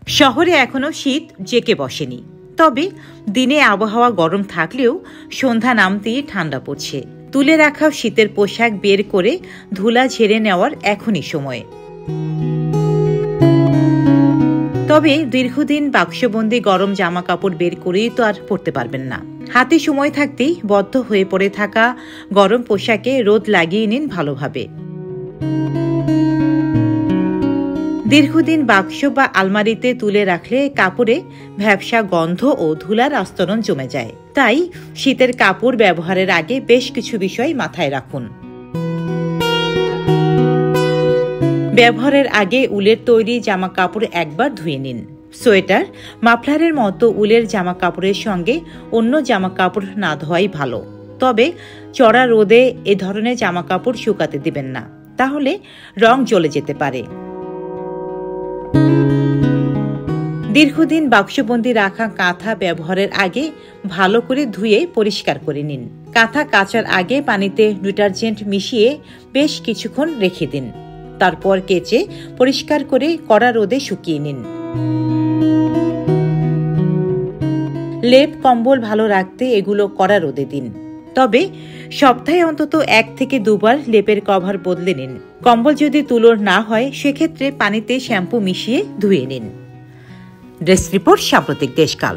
শহরে এখনো শীত জেঁকে বসেনি, তবে দিনে আবহাওয়া গরম থাকলেও সন্ধ্যা নামতেই ঠান্ডা পড়ছে। তুলে রাখা শীতের পোশাক বের করে ধুলা ঝেড়ে নেওয়ার এখনই সময়। তবে দীর্ঘদিন বাক্সবন্দি গরম জামা কাপড় বের করেই তো আর পরতে পারবেন না। হাতে সময় থাকতেই বদ্ধ হয়ে পড়ে থাকা গরম পোশাকে রোদ লাগিয়ে নিন ভালোভাবে। দীর্ঘদিন বাক্স বা আলমারিতে তুলে রাখলে কাপড়ে ভ্যাপসা গন্ধ ও ধুলার আস্তরণ জমে যায়। তাই শীতের কাপড় ব্যবহারের আগে বেশ কিছু বিষয় মাথায় রাখুন। ব্যবহারের আগে উলের তৈরি জামা কাপড় একবার ধুয়ে নিন। সোয়েটার, মাফলারের মতো উলের জামা কাপড়ের সঙ্গে অন্য জামা কাপড় না ধোয়াই ভালো। তবে চড়া রোদে এ ধরনের জামা কাপড় শুকাতে দিবেন না, তাহলে রং জ্বলে যেতে পারে। দীর্ঘদিন বাক্সবন্দি রাখা কাঁথা ব্যবহারের আগে ভালো করে ধুয়ে পরিষ্কার করে নিন। কাঁথা কাচার আগে পানিতে ডিটারজেন্ট মিশিয়ে বেশ কিছুক্ষণ রেখে দিন। তারপর কেচে পরিষ্কার করে কড়া রোদে শুকিয়ে নিন। লেপ কম্বল ভালো রাখতে এগুলো কড়া রোদে দিন। তবে সপ্তাহে অন্তত 1 থেকে 2 বার লেপের কভার বদলে নিন। কম্বল যদি তুলোর না হয় সেক্ষেত্রে পানিতে শ্যাম্পু মিশিয়ে ধুয়ে নিন। ডেস্ক রিপোর্ট, সাম্প্রতিক দেশকাল।